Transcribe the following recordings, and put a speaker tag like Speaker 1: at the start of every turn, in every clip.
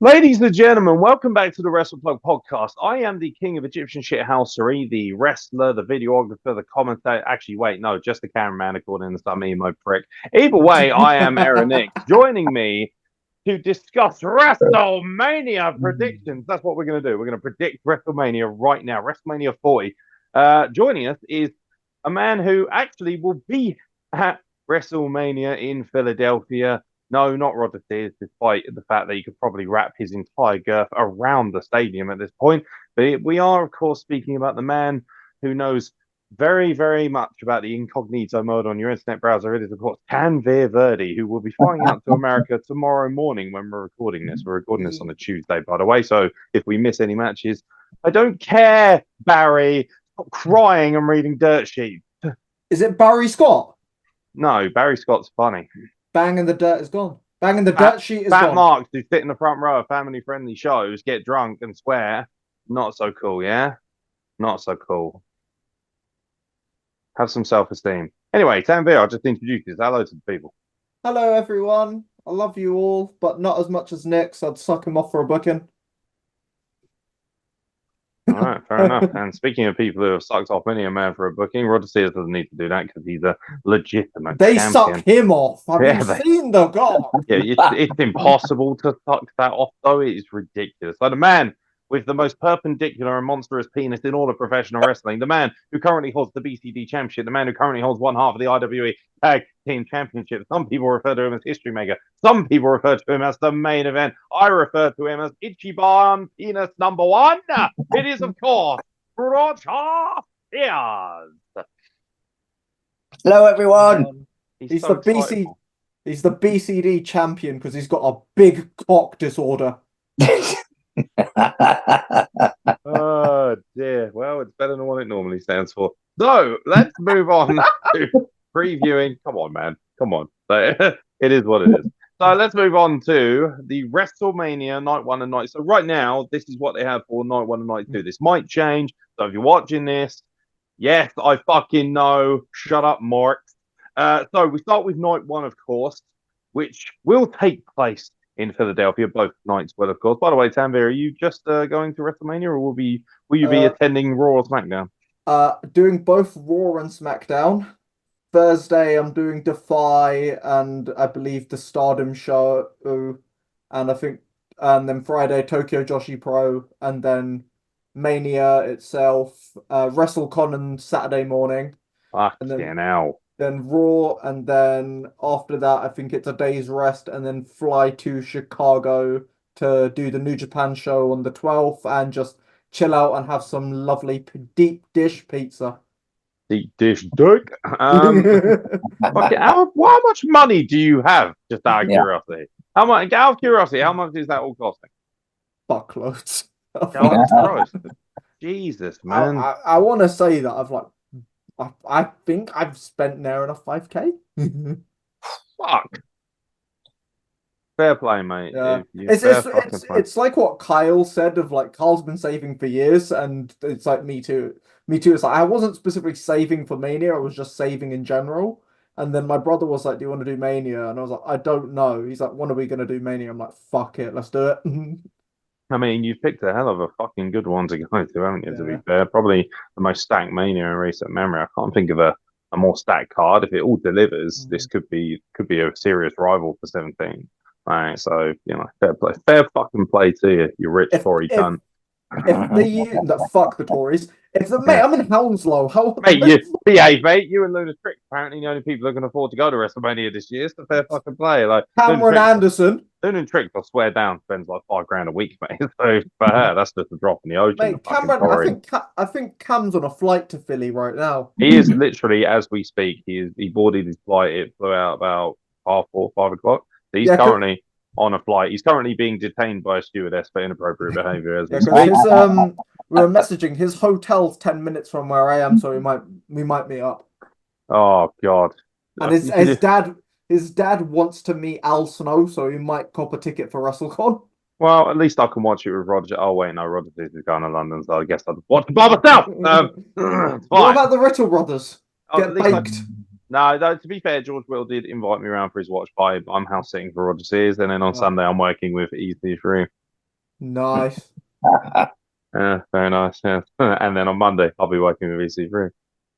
Speaker 1: Ladies and gentlemen, welcome back to the Wrestle Plug podcast. I am the king of Egyptian shithousery, the wrestler, the videographer, the commentator. Actually, wait, no, just the cameraman, according to some emo prick. Either way, I am Aeron. Joining me to discuss Wrestlemania predictions. That's what we're going to do. We're going to predict Wrestlemania right now, Wrestlemania 40. Joining us is a man who actually will be at Wrestlemania in Philadelphia. No, not Roger Sears, despite the fact that he could probably wrap his entire girth around the stadium at this point. But we are, of course, speaking about the man who knows very, very much about the incognito mode on your internet browser. It is, of course, Tanvir Verdi, who will be flying out to America tomorrow morning when we're recording this. We're recording this on a Tuesday, by the way. So if we miss any matches, I don't care, Barry. Stop crying and reading dirt sheets.
Speaker 2: Is it Barry Scott?
Speaker 1: No, Barry Scott's funny.
Speaker 2: Bang in the Dirt is gone. Bang in the Dirt sheet is
Speaker 1: Fat
Speaker 2: gone.
Speaker 1: Marks who sit in the front row of family-friendly shows, get drunk and swear. Not so cool, yeah? Not so cool. Have some self-esteem. Anyway, Tanvir, I'll just introduce you. Hello to the people.
Speaker 2: Hello, everyone. I love you all, but not as much as Nick, so I'd suck him off for a booking.
Speaker 1: All right, fair enough. And speaking of people who have sucked off many a man for a booking, Roger Sears doesn't need to do that because he's a legitimate champion.
Speaker 2: Suck him off. Have you seen the god?
Speaker 1: Yeah, it's impossible to suck that off, though. It is ridiculous. So the man with the most perpendicular and monstrous penis in all of professional wrestling, the man who currently holds the BCD Championship, the man who currently holds one half of the IWE Tag Team Championship. Some people refer to him as History Maker. Some people refer to him as the main event. I refer to him as Ichiban Penis number one. It is, of course, Roger Sears.
Speaker 3: Hello, everyone.
Speaker 2: He's the BCD champion because he's got a big cock disorder.
Speaker 1: Oh dear. Well, it's better than what it normally stands for. So let's move on to previewing. Come on, man. Come on. So, it is what it is. So let's move on to the WrestleMania night 1 and night. So right now, this is what they have for night 1 and night 2. This might change. So if you're watching this, yes, I fucking know. Shut up, Mark. So we start with night 1, of course, which will take place in Philadelphia. Both nights will, of course. By the way, Tanvir, are you just going to WrestleMania, or will you be attending Raw or SmackDown?
Speaker 2: Doing both Raw and SmackDown. Thursday, I'm doing Defy and I believe the Stardom show, and then Friday Tokyo Joshi Pro, and then Mania itself, WrestleCon on Saturday morning. Then Raw, and then after that, I think it's a day's rest, and then fly to Chicago to do the New Japan show on the 12th, and just chill out and have some lovely deep dish pizza.
Speaker 1: Deep dish dick. How much money do you have? Just out of curiosity. Out of curiosity, how much is that all costing?
Speaker 2: Fuckloads.
Speaker 1: Jesus, man.
Speaker 2: I want to say that I think I've spent near enough 5K.
Speaker 1: Fuck. Fair play, mate.
Speaker 2: Yeah. It's like what Kyle said of Kyle's been saving for years, and it's like me too. It's like I wasn't specifically saving for Mania, I was just saving in general. And then my brother was like, "Do you want to do Mania?" And I was like, "I don't know." He's like, "When are we gonna do Mania?" I'm like, "Fuck it, let's do it."
Speaker 1: I mean, you've picked a hell of a fucking good one to go to, haven't you, to be fair? Probably the most stacked Mania in recent memory. I can't think of a more stacked card. If it all delivers, this could be a serious rival for 17. Right, so, fair play. Fair fucking play to you rich Tory cunt.
Speaker 2: Fuck the Tories. Mate, I'm in Hounslow.
Speaker 1: Mate, you behave, mate. You and Luna Trick, apparently the only people who can afford to go to WrestleMania this year. It's a fair fucking play.
Speaker 2: Cameron Anderson.
Speaker 1: Luna Trick, I swear down, spends like $5,000 a week, mate. So for her, that's just a drop in the ocean.
Speaker 2: Mate, Cameron, I think Cam's on a flight to Philly right now.
Speaker 1: He is literally, as we speak, he boarded his flight. It flew out about 4:30, 5 o'clock. So he's currently on a flight. He's currently being detained by a stewardess for inappropriate behaviour. As we speak.
Speaker 2: We were messaging. His hotel's 10 minutes from where I am, so we might meet up.
Speaker 1: Oh God!
Speaker 2: And his dad wants to meet Al Snow, so he might cop a ticket for WrestleCon.
Speaker 1: Well, at least I can watch it with Roger. Oh wait, no, Roger is going to London, so I guess I'll watch it by myself.
Speaker 2: What about the Riddle brothers? Get baked.
Speaker 1: No, though, to be fair, George Will did invite me around for his watch party, but I'm house sitting for Roger Sears, and then on
Speaker 2: Oh,
Speaker 1: Sunday I'm working with EC3.
Speaker 2: nice.
Speaker 1: Yeah, very nice. Yeah, and then on Monday I'll be working with EC3.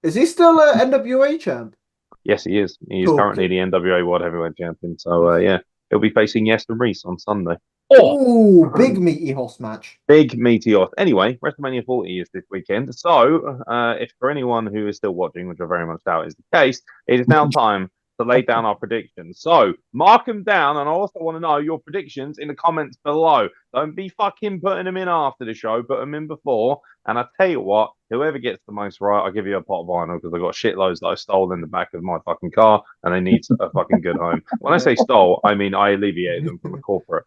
Speaker 2: Is he still a NWA champ?
Speaker 1: Yes, he is. He is
Speaker 2: Cool.
Speaker 1: currently the NWA World Heavyweight Champion. So yeah, he'll be facing Yeston Reese on Sunday. Oh,
Speaker 2: Oh, big meaty horse match.
Speaker 1: big meteor. Anyway, WrestleMania 40 is this weekend. So, if for anyone who is still watching, which I very much doubt is the case, it is now time to lay down our predictions. So, mark them down, and I also want to know your predictions in the comments below. Don't be fucking putting them in after the show, put them in before. And I tell you what, whoever gets the most right, I'll give you a pot of vinyl because I've got shitloads that I stole in the back of my fucking car, and they need a fucking good home. When I say stole, I mean I alleviated them from a corporate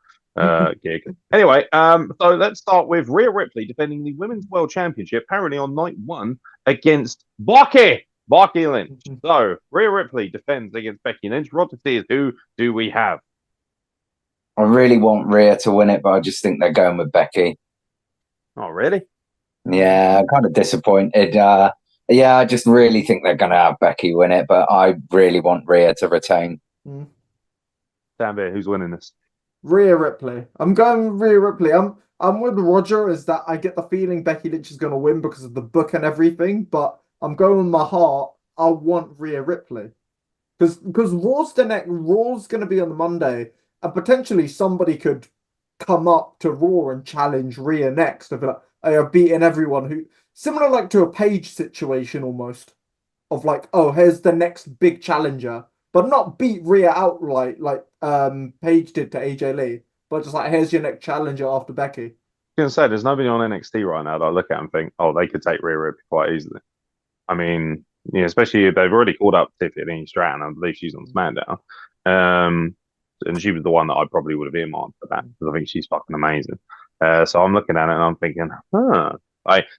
Speaker 1: gig. Anyway, so let's start with Rhea Ripley defending the Women's World Championship, apparently on night one against Becky Lynch. So Rhea Ripley defends against Becky Lynch. Roger Sears, who do we have?
Speaker 3: I really want Rhea to win it, but I just think they're going with Becky.
Speaker 1: Oh, really?
Speaker 3: Yeah, I'm kind of disappointed. Yeah, I just really think they're going to have Becky win it, but I really want Rhea to retain.
Speaker 1: Tanvir, who's winning this?
Speaker 2: Rhea Ripley. I'm going with Rhea Ripley. I'm with Roger. Is that I get the feeling Becky Lynch is going to win because of the book and everything, but I'm going with my heart. I want Rhea Ripley because Raw's going to be on the Monday, and potentially somebody could come up to Raw and challenge Rhea next. I feel like I have beaten everyone who similar like to a Paige situation almost of like, oh, here's the next big challenger, but not beat Rhea outright like Paige did to AJ Lee, but just like here's your next challenger after Becky.
Speaker 1: I was gonna say there's nobody on NXT right now that I look at and think, oh, they could take Rhea Ripley quite easily. I mean, yeah, especially if they've already called up Tiffany Stratton. I believe she's on SmackDown. And she was the one that I probably would have earmarked for that because I think she's fucking amazing. So I'm looking at it and I'm thinking,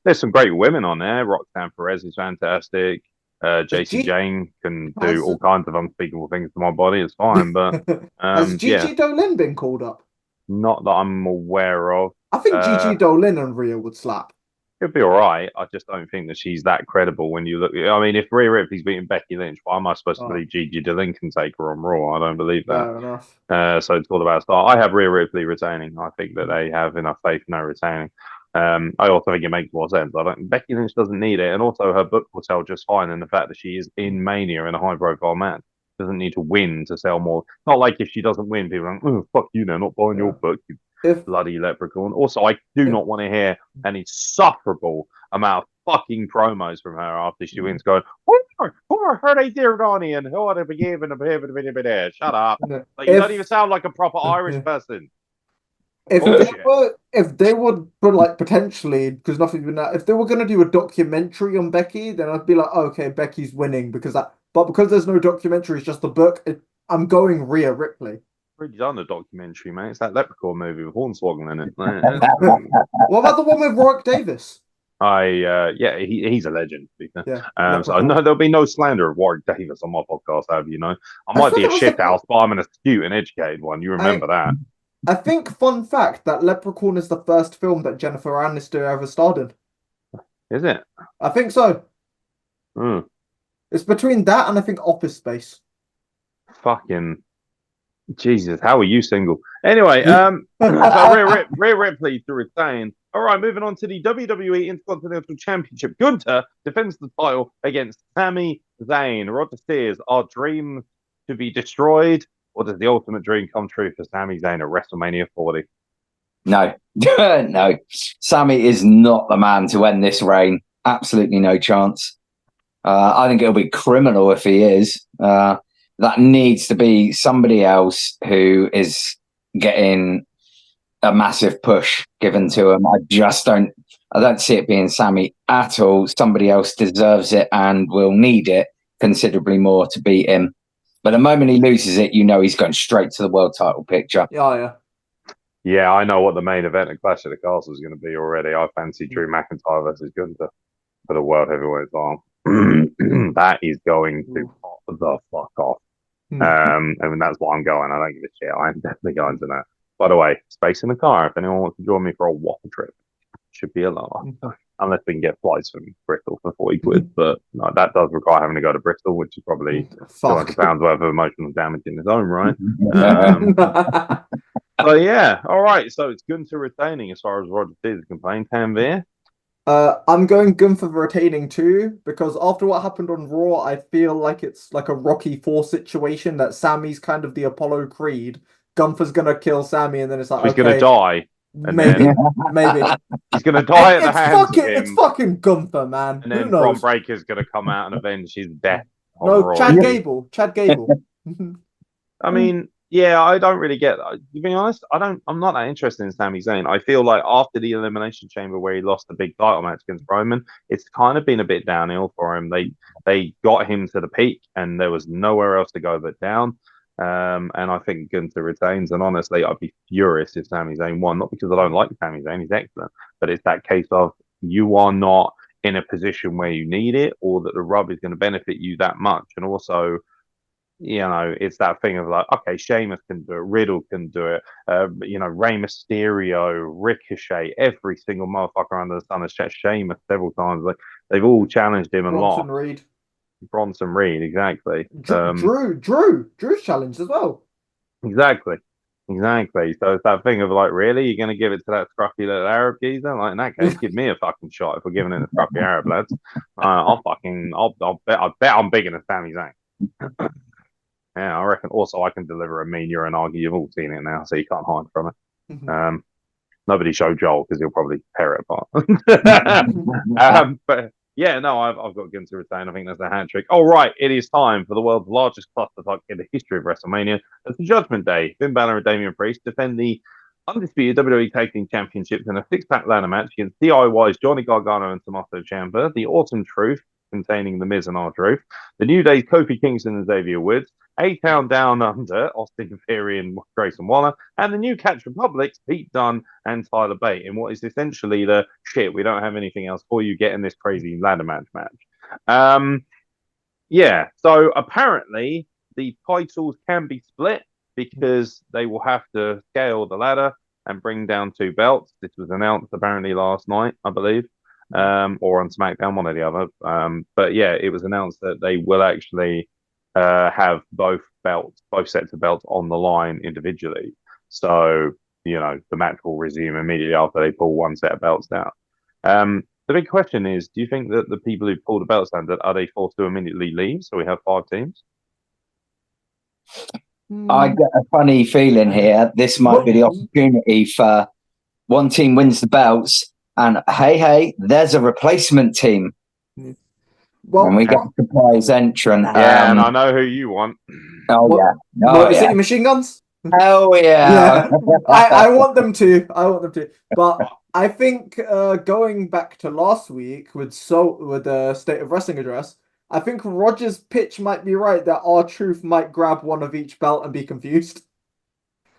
Speaker 1: there's some great women on there. Roxanne Perez is fantastic. JC Jane can do all kinds of unspeakable things to my body. It's fine, but
Speaker 2: has Gigi Dolin been called up?
Speaker 1: Not that I'm aware of.
Speaker 2: I think Gigi Dolin and Rhea would slap.
Speaker 1: It'd be all right. I just don't think that she's that credible when you look. I mean, if Rhea Ripley's beating Becky Lynch, why am I supposed to believe Gigi Dolin can take her on Raw? I don't believe that.
Speaker 2: Fair enough.
Speaker 1: So it's all about style. I have Rhea Ripley retaining. I think that they have enough faith in her retaining. I also think it makes more sense. Becky Lynch doesn't need it, and also her book will sell just fine. And the fact that she is in Mania in a high-profile match doesn't need to win to sell more. Not like if she doesn't win, people are like, oh, fuck you, now not buying your book, you bloody leprechaun. Also, I do not want to hear an insufferable amount of fucking promos from her after she wins going, oh, heard I dear Ronnie and who I forgive and a bit. Shut up. Like, you don't even sound like a proper Irish person.
Speaker 2: If they would, but like potentially, because nothing's been that. If they were going to do a documentary on Becky, then I'd be like, oh, okay, Becky's winning but because there's no documentary, it's just the book. I'm going Rhea Ripley.
Speaker 1: Already done a documentary, man. It's that Leprechaun movie with Hornswoggle in it.
Speaker 2: What about the one with Warwick Davis?
Speaker 1: He's a legend.
Speaker 2: Yeah,
Speaker 1: so no, there'll be no slander of Warwick Davis on my podcast. I might be a shithouse, but I'm an astute and educated one. You remember that?
Speaker 2: I think, fun fact, that Leprechaun is the first film that Jennifer Aniston ever starred in.
Speaker 1: Is it?
Speaker 2: I think so.
Speaker 1: Mm.
Speaker 2: It's between that and I think Office Space.
Speaker 1: Fucking Jesus, how are you single? Anyway, so Rhea Ripley to retain. All right, moving on to the WWE Intercontinental Championship. Gunther defends the title against Sami Zayn. Roger Sears, our dreams to be destroyed, or does the ultimate dream come true for Sami Zayn at WrestleMania 40?
Speaker 3: No, no. Sami is not the man to end this reign. Absolutely no chance. I think it'll be criminal if he is. That needs to be somebody else who is getting a massive push given to him. I don't see it being Sami at all. Somebody else deserves it and will need it considerably more to beat him. But the moment he loses it, he's going straight to the world title picture.
Speaker 2: Yeah.
Speaker 1: Yeah, I know what the main event at Clash of the Castle is going to be already. I fancy Drew McIntyre versus Gunther for the World Heavyweight title. That is going to pop the fuck off. And that's what I'm going. I don't give a shit. I'm definitely going to that. By the way, space in the car. If anyone wants to join me for a whopper trip, should be a lot. unless we can get flights from Bristol for 40 quid. But no, that does require having to go to Bristol, which is probably £200 worth of emotional damage in its own right. So yeah, all right. So it's Gunther retaining as far as Roger is concerned. Tanvir.
Speaker 2: I'm going Gunther retaining too, because after what happened on Raw, I feel like it's like a Rocky 4 situation that Sammy's kind of the Apollo Creed. Gunther's gonna kill Sammy, and then it's like,
Speaker 1: He's
Speaker 2: okay,
Speaker 1: going to die.
Speaker 2: maybe, maybe.
Speaker 1: He's going to die at the
Speaker 2: It's
Speaker 1: hands
Speaker 2: fucking,
Speaker 1: of
Speaker 2: it's
Speaker 1: him.
Speaker 2: fucking Gunther, man.
Speaker 1: And
Speaker 2: Who
Speaker 1: then Bron
Speaker 2: knows?
Speaker 1: Breaker's going to come out and avenge his death on
Speaker 2: No,
Speaker 1: Raw.
Speaker 2: Chad Gable. Chad Gable.
Speaker 1: I mean, yeah, I don't really get that. To be honest, I'm not that interested in Sami Zayn. I feel like after the Elimination Chamber where he lost the big title match against Roman, it's kind of been a bit downhill for him. They got him to the peak and there was nowhere else to go but down. And I think Gunther retains. And honestly, I'd be furious if Sami Zayn won. Not because I don't like Sami Zayn, he's excellent, but it's that case of you are not in a position where you need it, or that the rub is going to benefit you that much. And also, it's that thing of like, okay, Sheamus can do it, Riddle can do it, Rey Mysterio, Ricochet, every single motherfucker under the sun has checked Sheamus several times. Like they've all challenged him and
Speaker 2: Bronson
Speaker 1: lost.
Speaker 2: Reed.
Speaker 1: Bronson Reed, exactly.
Speaker 2: Drew's challenged as well.
Speaker 1: Exactly. So it's that thing of like, really, you're going to give it to that scruffy little Arab geezer? Like in that case, give me a fucking shot if we're giving it to scruffy Arab lads. I'll bet I'm bigger than Sami Zayn. Yeah, I reckon. Also, I can deliver a mean Uranagi. You've all seen it now, so you can't hide from it. Nobody showed Joel because he'll probably tear it apart. But yeah, no, I've got Gunther retain. I think that's a hat trick. All right, it is time for the world's largest clusterfuck in the history of WrestleMania. It's the Judgment Day. Finn Balor and Damian Priest defend the undisputed WWE Tag Team Championships in a six-pack ladder match against DIY's Johnny Gargano and Tommaso Ciampa, the Awesome Truth, containing The Miz and R-Truth, the New Day's Kofi Kingston and Xavier Woods, A-Town Down Under, Austin Theory and Grayson Waller, and the New Catch Republic's Pete Dunne and Tyler Bate in what is essentially the shit, we don't have anything else for you, getting this crazy ladder match. Yeah, so apparently the titles can be split because they will have to scale the ladder and bring down two belts. This was announced apparently last night, I believe, or on SmackDown, one or the other. But yeah, it was announced that they will actually have both sets of belts on the line individually. So, the match will resume immediately after they pull one set of belts down. The big question is, do you think that the people who pull the belts down, are they forced to immediately leave? So we have 5 teams?
Speaker 3: I get a funny feeling here. This might be the opportunity for one team wins the belts, and hey, there's a replacement team. Well, and we get a surprise entrant.
Speaker 1: Yeah, and I know who you want.
Speaker 2: Motor City Machine Guns.
Speaker 3: Oh yeah.
Speaker 2: I want them to. But I think going back to last week with the State of Wrestling address, I think Roger's pitch might be right that R-Truth might grab one of each belt and be confused.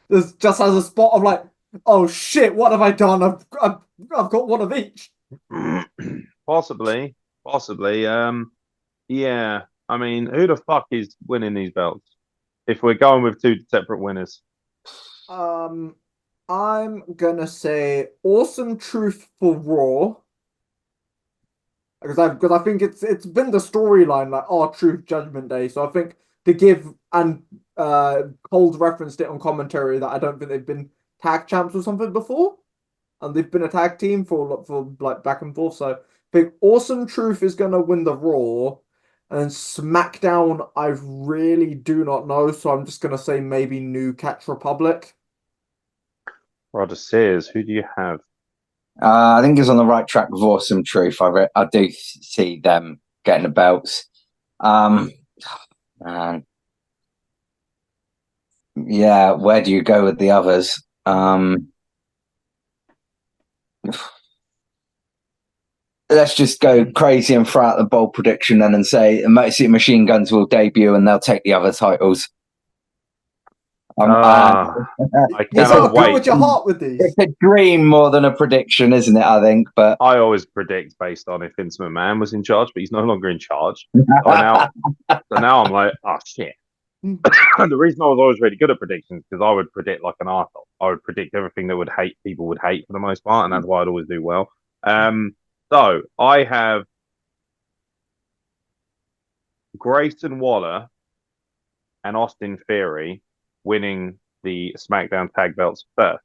Speaker 2: There's just has a spot of like, oh shit, what have I done? I've got one of each.
Speaker 1: Possibly. Yeah. I mean, who the fuck is winning these belts? If we're going with 2 separate winners.
Speaker 2: I'm gonna say Awesome Truth for Raw. Because I think it's been the storyline like R-Truth Judgment Day. So I think to give and Cole's referenced it on commentary that I don't think they've been tag champs or something before. And they've been a tag team for like back and forth. So I think Awesome Truth is gonna win the Raw. And SmackDown, I really do not know, so I'm just going to say maybe New Catch Republic.
Speaker 1: Roger Sears, who do you have?
Speaker 3: I think he's on the right track with Awesome Truth. I do see them getting the belts. Man. Yeah, where do you go with the others? Let's just go crazy and throw out the bold prediction then and say Motor City Machine Guns will debut and they'll take the other titles.
Speaker 1: I cannot wait.
Speaker 2: Go with your heart with these.
Speaker 3: It's a dream more than a prediction, isn't it? I think, but
Speaker 1: I always predict based on if Vince McMahon was in charge, but he's no longer in charge. So now I'm like, oh shit. The reason I was always really good at predictions because I would predict like an arsehole. I would predict everything that people would hate for the most part, and that's why I'd always do well. So I have Grayson Waller and Austin Theory winning the SmackDown tag belts first,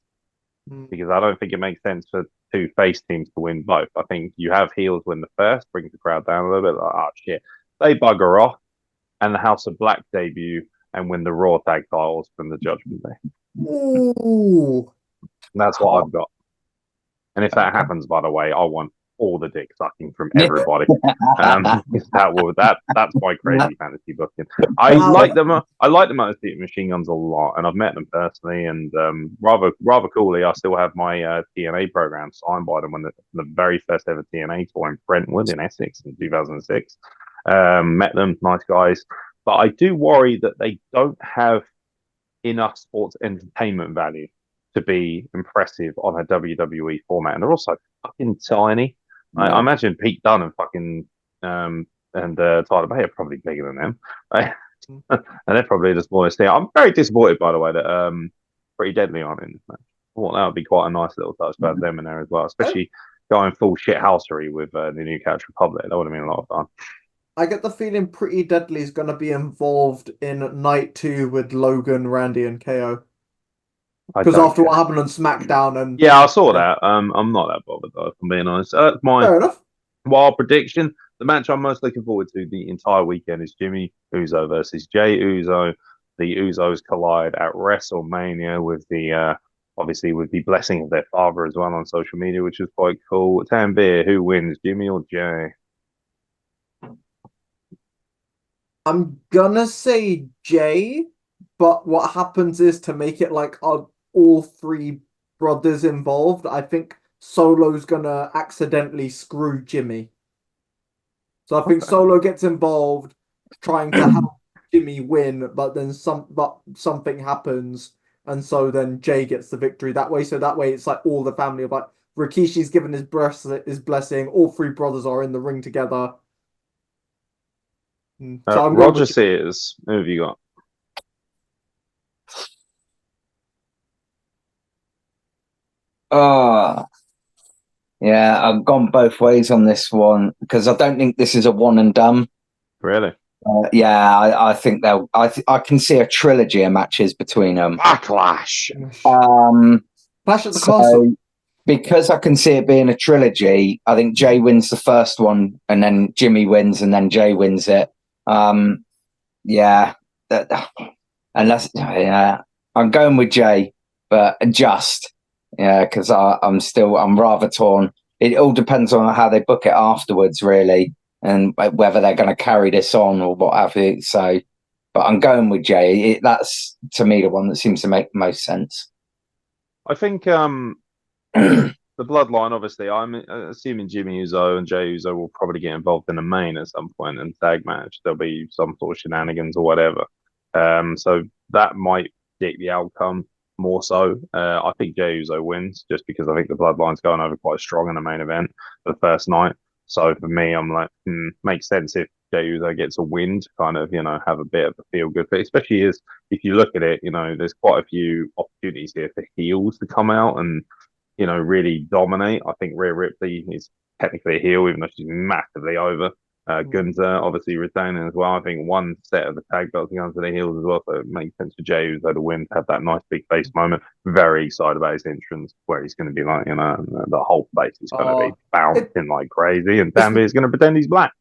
Speaker 1: because I don't think it makes sense for two face teams to win both. I think you have heels win the first, brings the crowd down a little bit. Like, oh shit, they bugger off, and the House of Black debut and win the Raw tag titles from the Judgment Day.
Speaker 2: Ooh.
Speaker 1: And that's what I've got. And if that happens, by the way, I want all the dick sucking from everybody. That's my crazy fantasy booking. I like them. I like the Motor City Machine Guns a lot, and I've met them personally. And rather coolly, I still have my TNA program signed by them when the very first ever TNA tour in Brentwood in Essex in 2006. Met them, nice guys, but I do worry that they don't have enough sports entertainment value to be impressive on a WWE format, and they're also fucking tiny. I imagine Pete Dunne and fucking Tyler Bay are probably bigger than them, right? And they're probably the smallest thing. I'm very disappointed, by the way, that Pretty Deadly aren't in this match. I thought that would be quite a nice little touch to have them in there as well, especially going full shithousery with the New Catch Republic. That would have been a lot of fun.
Speaker 2: I get the feeling Pretty Deadly is going to be involved in night 2 with Logan, Randy, and KO. Because after what happened on SmackDown, and
Speaker 1: I saw that. I'm not that bothered though, if I'm being honest. My
Speaker 2: fair enough.
Speaker 1: wild prediction: the match I'm most looking forward to the entire weekend is Jimmy Uso versus Jay Uso. The Usos collide at WrestleMania with the obviously with the blessing of their father as well on social media, which is quite cool. Tanvir, who wins, Jimmy or Jay?
Speaker 2: I'm gonna say Jay, but what happens is, to make it like all three brothers involved, I think Solo's gonna accidentally screw Jimmy. So I think Solo gets involved trying to help Jimmy win, but then something happens, and so then Jay gets the victory that way. So that way it's like all the family of like Rikishi's given his blessing, all three brothers are in the ring together. So I'm
Speaker 1: Roger Sears, who have you got?
Speaker 3: Yeah, I've gone both ways on this one because I don't think this is a one and done.
Speaker 1: Really?
Speaker 3: I think they'll. I can see a trilogy of matches between them.
Speaker 1: Backlash.
Speaker 2: Clash at the Castle.
Speaker 3: Because I can see it being a trilogy, I think Jay wins the first one, and then Jimmy wins, and then Jay wins it. I'm going with Jay, but because I'm rather torn. It all depends on how they book it afterwards, really, and whether they're going to carry this on or what have you. So, but I'm going with Jay. That's to me the one that seems to make the most sense.
Speaker 1: I think the bloodline, obviously, I'm assuming Jimmy Uso and Jay Uso will probably get involved in a main at some point in tag match. There'll be some sort of shenanigans or whatever. So that might predict the outcome more so. I think Jay Uso wins just because I think the bloodline's going over quite strong in the main event for the first night. So for me, I'm like, makes sense if Jay Uso gets a win to kind of, have a bit of a feel good fit, especially if you look at it, there's quite a few opportunities here for heels to come out and, really dominate. I think Rhea Ripley is technically a heel, even though she's massively over. Gunther obviously retaining as well. I think one set of the tag belts going to the heels as well, so it makes sense for Jey Uso to win, to have that nice big face moment. Very excited about his entrance, where he's going to be like, the whole place is going to be bouncing like crazy, and Danby is going to pretend he's black.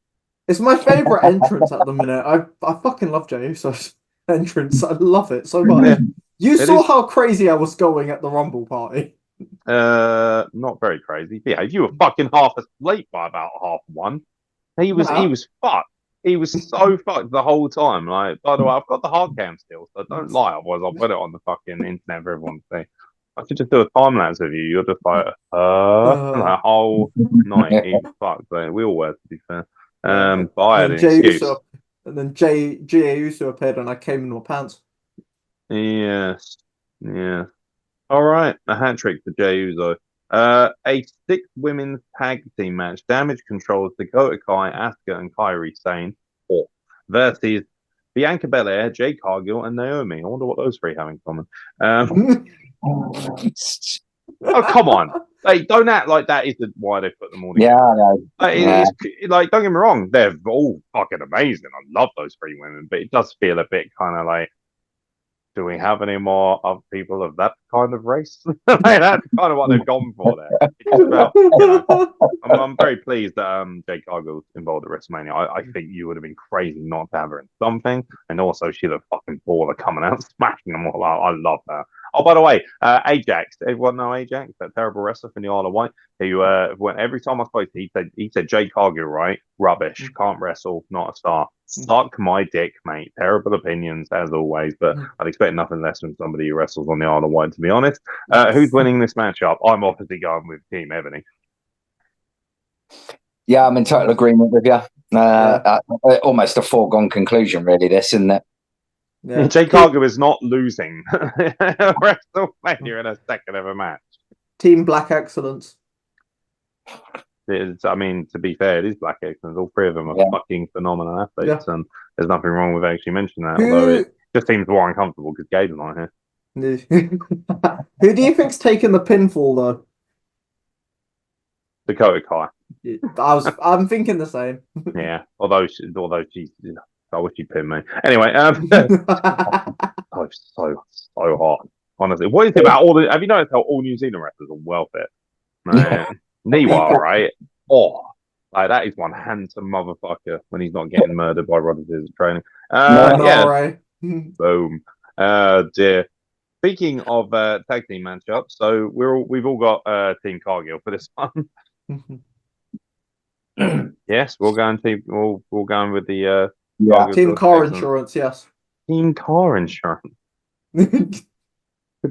Speaker 2: It's my favorite entrance at the minute. I fucking love Jey Uso's entrance. I love it so much. Yeah, you saw how crazy I was going at the Rumble party.
Speaker 1: Not very crazy. Yeah, you were fucking half asleep by about 1:30. He was fucked. He was so fucked the whole time. Like, by the way, I've got the hard cam still, so don't lie. Otherwise, I'll put it on the fucking internet for everyone to see. I could just do a time lapse of you. You're just like, the whole night. He was fucked. But we all were, to be fair. But I had an excuse.
Speaker 2: And then Jey Uso appeared, and I came in my pants.
Speaker 1: Yes. All right, a hat trick for Jey Uso. A 6 women's tag team match. Damage Control's Dakota Kai, Asuka, and Kairi Sane versus Bianca Belair, Jade Cargill, and Naomi. I wonder what those three have in common. Oh, come on. Like, don't act like that isn't why they put them all together.
Speaker 3: Yeah, I know.
Speaker 1: It's like, don't get me wrong, they're all fucking amazing. I love those three women, but it does feel a bit kind of like, do we have any more other people of that kind of race? Like, that's kind of what they've gone for there. It just felt, I'm very pleased that Jade Cargill's involved at WrestleMania. I think you would have been crazy not to have her in something, and also she's a fucking baller coming out and smashing them all out. I love her. Oh, by the way, Ajax. Everyone know Ajax, that terrible wrestler from the Isle of Wight. Who every time I spoke to him, he said Jade Cargill, right? Rubbish, can't wrestle, not a star. Suck my dick, mate. Terrible opinions as always, but I'd expect nothing less from somebody who wrestles on the Isle of Wight, to be honest. Who's winning this matchup? I'm obviously going with Team Ebony.
Speaker 3: Yeah, I'm in total agreement with you. Almost a foregone conclusion, really, this, isn't it?
Speaker 1: Yeah. Jade Cargill is not losing WrestleMania in a second of a match.
Speaker 2: Team Black Excellence.
Speaker 1: I mean, to be fair, it is Black Excellence. All three of them are fucking phenomenal athletes, and there's nothing wrong with actually mentioning that. Although it just seems more uncomfortable because Gabe's not here.
Speaker 2: Who do you think's taking the pinfall though?
Speaker 1: Dakota Kai.
Speaker 2: I'm thinking the same.
Speaker 1: Yeah, although she's, I wish she'd pin me. Anyway, so hot. Honestly, what is it about all the? Have you noticed how all New Zealand wrestlers are well fit? Niwa, right? Oh, like that is one handsome motherfucker when he's not getting murdered by Rodgers at training.
Speaker 2: Right.
Speaker 1: Boom. Dear. Speaking of tag team matchups, so we've all got Team Cargill for this one. Yes, we'll go with the
Speaker 2: Team Car Insurance. Yes.
Speaker 1: Team Car Insurance could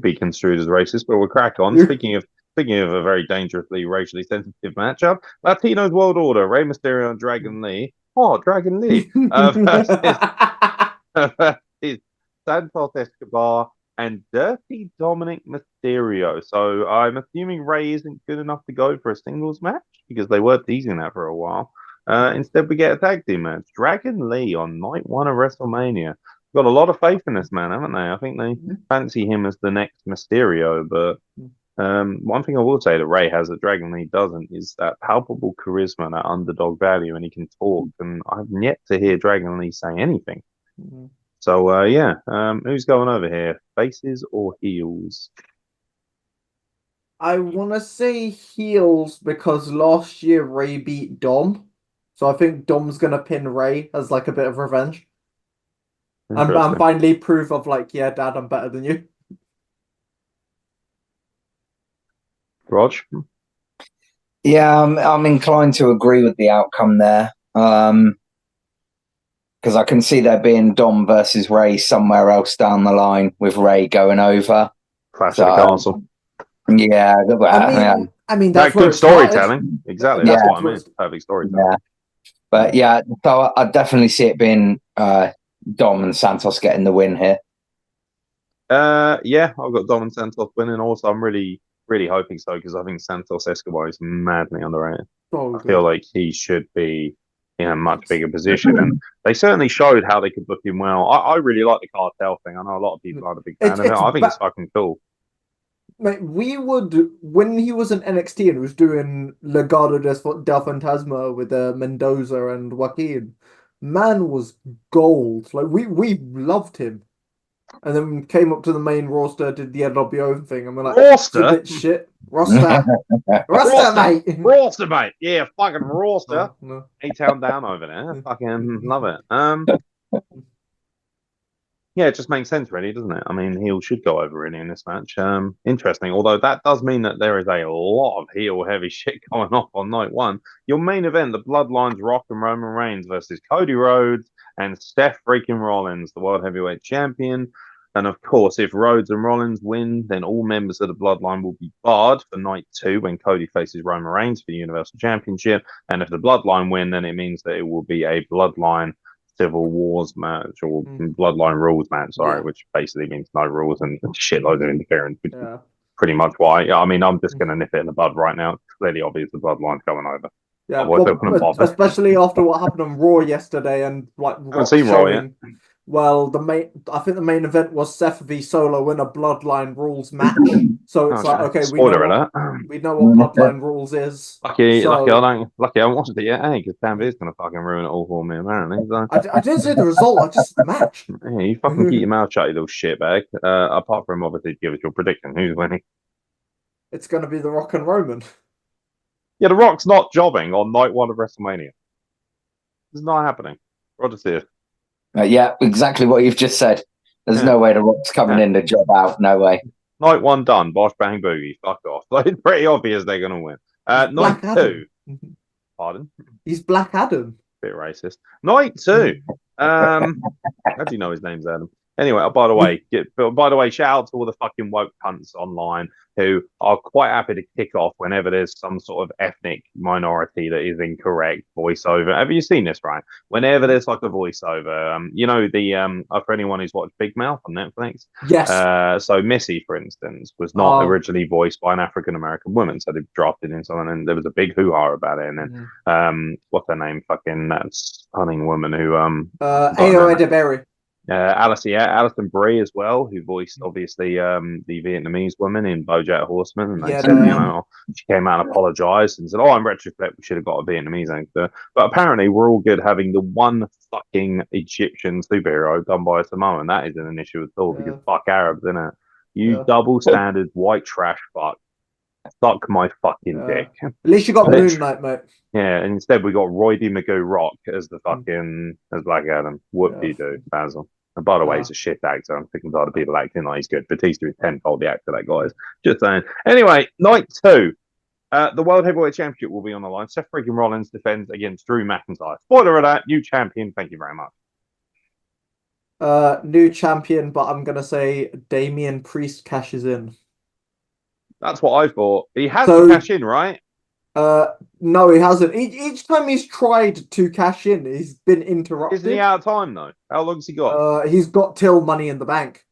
Speaker 1: be construed as racist, but we'll crack on. Speaking of a very dangerously racially sensitive matchup, Latino's World Order, Rey Mysterio and Dragon Lee. Oh, Dragon Lee versus Santos Escobar and Dirty Dominic Mysterio. So I'm assuming Rey isn't good enough to go for a singles match because they were teasing that for a while. Instead, we get a tag team match. Dragon Lee on night one of WrestleMania. Got a lot of faith in this man, haven't they? I think they fancy him as the next Mysterio. But one thing I will say that Rey has that Dragon Lee doesn't is that palpable charisma, that underdog value, and he can talk. And I've yet to hear Dragon Lee say anything. So, who's going over here? Faces or heels?
Speaker 2: I want to say heels because last year Rey beat Dom. So I think Dom's going to pin Rey as like a bit of revenge. And finally proof of like, yeah, Dad, I'm better than you.
Speaker 1: Rog?
Speaker 3: Yeah, I'm inclined to agree with the outcome there. Because I can see there being Dom versus Rey somewhere else down the line with Rey going over.
Speaker 1: Clash of the Castle.
Speaker 3: Yeah.
Speaker 2: I mean that's
Speaker 1: good storytelling. Exactly. That's what I mean. Perfect storytelling.
Speaker 3: Yeah. But yeah, so I definitely see it being Dom and Santos getting the win here.
Speaker 1: Yeah, I've got Dom and Santos winning. Also, I'm really, really hoping so because I think Santos Escobar is madly underrated. I feel like he should be in a much bigger position, and they certainly showed how they could book him well. I really like the cartel thing. I know a lot of people aren't a big fan of it. I think it's fucking cool.
Speaker 2: Mate, when he was in NXT and was doing Legado del Fantasma with Mendoza and Joaquin, man was gold. Like we loved him. And then came up to the main roster, did the NWO thing, and we're like,
Speaker 1: roster?
Speaker 2: Shit. Roster, mate.
Speaker 1: Roster, mate. Yeah, fucking roster. No. A-Town down over there. Fucking love it. Yeah, it just makes sense, really, doesn't it? I mean, heel should go over really in this match. Interesting. Although that does mean that there is a lot of heel heavy shit going off on night one. Your main event, the Bloodlines Rock and Roman Reigns versus Cody Rhodes and Seth freaking Rollins, the World Heavyweight Champion. And of course, if Rhodes and Rollins win, then all members of the Bloodline will be barred for night two when Cody faces Roman Reigns for the Universal Championship. And if the Bloodline win, then it means that it will be a Bloodline Civil Wars match or Bloodline Rules match, which basically means no rules and shitloads of interference, which is pretty much why. I mean, I'm just going to nip it in the bud right now. It's clearly obvious the Bloodline's going over.
Speaker 2: Yeah, especially after what happened on Raw yesterday and like Rock Well, I think the main event was Seth v Solo in a Bloodline Rules match. So it's like, okay,
Speaker 1: Spoiler alert.
Speaker 2: we know what Bloodline Rules is.
Speaker 1: Lucky I haven't watched it yet, because Tanvir's gonna fucking ruin it all for me, apparently. So.
Speaker 2: I didn't say the result, I just said the match.
Speaker 1: Yeah, you fucking keep your mouth shut, you little shitbag. Apart from obviously give us your prediction, who's winning?
Speaker 2: It's gonna be The Rock and Roman.
Speaker 1: Yeah, The Rock's not jobbing on night 1 of WrestleMania. It's not happening. Roger see it.
Speaker 3: Yeah, exactly what you've just said. There's no way The Rock's coming in to job out. No way.
Speaker 1: Night 1 done. Bosh, bang, boogie. Fuck off. Like, it's pretty obvious they're going to win. Night 2. Pardon?
Speaker 2: He's Black Adam.
Speaker 1: Bit racist. Night 2. How do you know his name's Adam? Anyway, by the way, shout out to all the fucking woke cunts online who are quite happy to kick off whenever there's some sort of ethnic minority that is incorrect voiceover. Have you seen this, right? Whenever there's like a voiceover, for anyone who's watched Big Mouth on Netflix.
Speaker 2: Yes.
Speaker 1: So Missy, for instance, was not originally voiced by an African American woman, so they drafted in someone, and there was a big hoo-ha about it. And then, what's her name? Fucking that stunning woman who
Speaker 2: Aeron.
Speaker 1: Alison Brie as well, who voiced obviously the Vietnamese woman in BoJack Horseman, and they said, she came out and apologized and said, "Oh, I'm retrospect. We should have got a Vietnamese actor." But apparently, we're all good having the one fucking Egyptian superhero done by a Samoan. That isn't an issue at all because fuck Arabs, isn't it? You double standard white trash fuck. Suck my fucking dick.
Speaker 2: At least you got Moon Knight, mate.
Speaker 1: Yeah, and instead we got Roydie Magoo Rock as the fucking as Black Adam. Whoop-de-doo, Basil. And by the way, he's a shit actor. I'm thinking of other people acting like he's good. Batista is tenfold the actor that guy is. Just saying. Anyway, night 2. The World Heavyweight Championship will be on the line. Seth freaking Rollins defends against Drew McIntyre. Spoiler alert, new champion. Thank you very much.
Speaker 2: New champion, but I'm gonna say Damian Priest cashes in.
Speaker 1: That's what I thought. He has to cash in, right?
Speaker 2: No, he hasn't. Each time he's tried to cash in, he's been interrupted.
Speaker 1: Isn't he out of time though? How long's he got?
Speaker 2: He's got till Money in the Bank,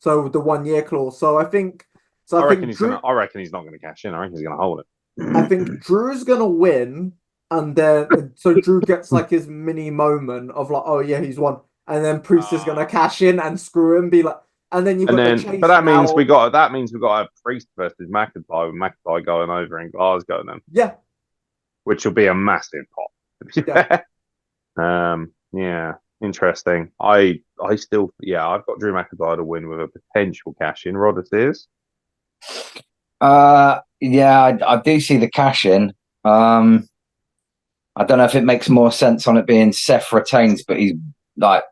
Speaker 2: so the 1-year clause. So I think.
Speaker 1: I reckon he's not going to cash in. I reckon he's going to hold it.
Speaker 2: I think Drew's going to win, and then so Drew gets like his mini moment of like, oh yeah, he's won, and then Priest is going to cash in and screw him, be like. And then
Speaker 1: means we got to have Priest versus McIntyre, with McIntyre going over in Glasgow then.
Speaker 2: Yeah.
Speaker 1: Which will be a massive pop. Yeah. Interesting. I've got Drew McIntyre to win with a potential cash in. Rod, it is.
Speaker 3: I do see the cash in. I don't know if it makes more sense on it being Seth retains, but he's like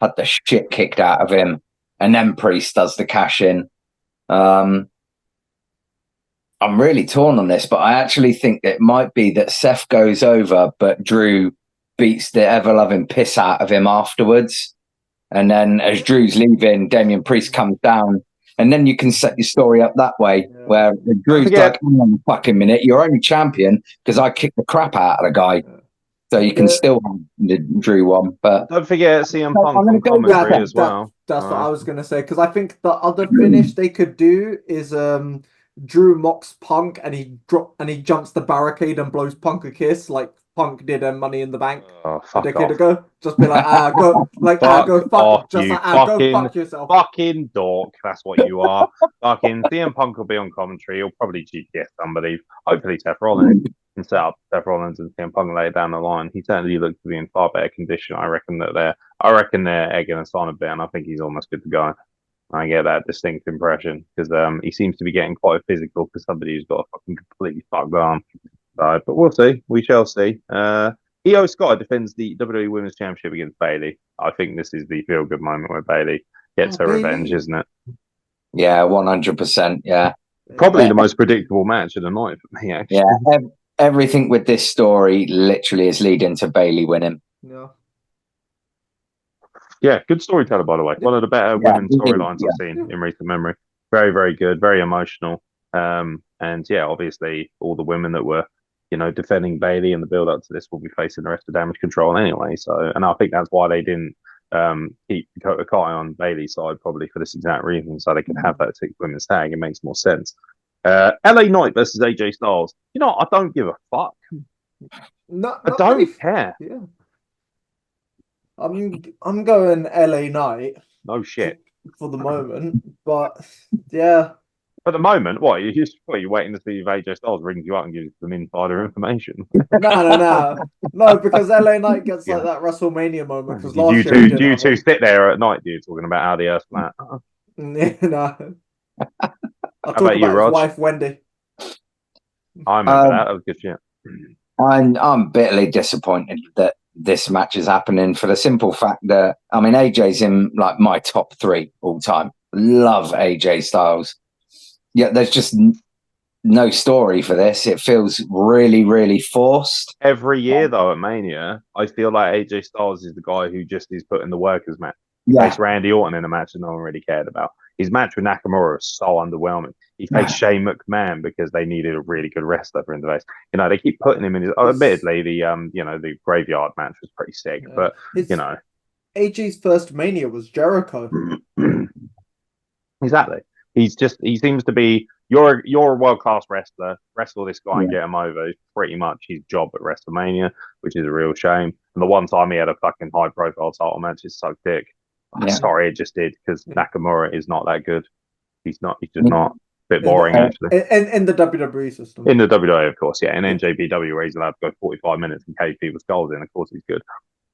Speaker 3: had the shit kicked out of him. And then Priest does the cash in. I'm really torn on this, but I actually think it might be that Seth goes over, but Drew beats the ever-loving piss out of him afterwards. And then as Drew's leaving, Damian Priest comes down. And then you can set your story up that way, where Drew's like, hang on a fucking minute, you're only champion because I kicked the crap out of the guy. So you can still have the Drew one, but
Speaker 1: don't forget CM Punk on commentary as well.
Speaker 2: That's what I was going to say, because I think the other finish they could do is Drew mocks Punk and he jumps the barricade and blows Punk a kiss like Punk did in Money in the Bank a decade ago. Just be like, fuck yourself.
Speaker 1: Fucking dork. That's what you are. Fucking CM Punk will be on commentary. He'll probably GPS somebody. Hopefully Seth Rollins. And set up Seth Rollins and CM Punk later down the line. He certainly looks to be in far better condition. I reckon they're egging us on a bit, and I think he's almost good to go. I get that distinct impression because he seems to be getting quite physical for somebody who's got a fucking completely fucked arm. But we'll see. We shall see. Io Sky defends the WWE Women's Championship against Bayley. I think this is the feel-good moment where Bayley gets her revenge, isn't it?
Speaker 3: Yeah, 100%. Yeah,
Speaker 1: probably the most predictable match of the night for me. Actually.
Speaker 3: Yeah. Everything with this story literally is leading to Bayley winning.
Speaker 1: Yeah, good storyteller, by the way. One of the better women's storylines I've seen in recent memory. Very, very good. Very emotional. And obviously all the women that were, defending Bayley in the build-up to this will be facing the rest of Damage Control anyway. So, and I think that's why they didn't keep Dakota Kai on Bayley's side, probably for this exact reason, so they can have that 6 women's tag. It makes more sense. LA Knight versus AJ Styles. I don't give a fuck. I don't care.
Speaker 2: Yeah. I'm going LA Knight
Speaker 1: No shit.
Speaker 2: for the moment, but yeah.
Speaker 1: For the moment, what you're waiting to see if AJ Styles rings you up and gives you some insider information.
Speaker 2: No, because LA Knight gets like
Speaker 1: Yeah.
Speaker 2: that WrestleMania moment because
Speaker 1: Do
Speaker 2: last
Speaker 1: you
Speaker 2: year he
Speaker 1: two
Speaker 2: did
Speaker 1: do you
Speaker 2: have
Speaker 1: two
Speaker 2: one.
Speaker 1: sit there at night, dude, talking about how the Earth's flat? How
Speaker 2: No, I'll talk
Speaker 1: about you,
Speaker 2: about his
Speaker 1: Rog?
Speaker 2: wife Wendy.
Speaker 1: I remember that. That was good shit.
Speaker 3: I'm bitterly disappointed that this match is happening for the simple fact that AJ's in like my top 3 all time. Love AJ Styles. Yeah, there's just no story for this. It feels really, really forced.
Speaker 1: Every year, though, at Mania, I feel like AJ Styles is the guy who just is put in the workers match. He faced Randy Orton in a match that no one really cared about. His match with Nakamura was so underwhelming. He faced Shane McMahon because they needed a really good wrestler for him to face. They keep putting him in his. Admittedly, the graveyard match was pretty sick, but
Speaker 2: AJ's first Mania was Jericho.
Speaker 1: Exactly. He seems to be you're a world class wrestler. Wrestle this guy and get him over. It's pretty much his job at WrestleMania, which is a real shame. And the one time he had a fucking high profile title match, it sucked dick. Sorry, it just did because Nakamura is not that good. He's not. He's just not. A bit boring, actually.
Speaker 2: In the WWE system.
Speaker 1: In the WWE, of course, yeah. In NJPW, where he's allowed to go 45 minutes and cave people's skulls in, of course he's good.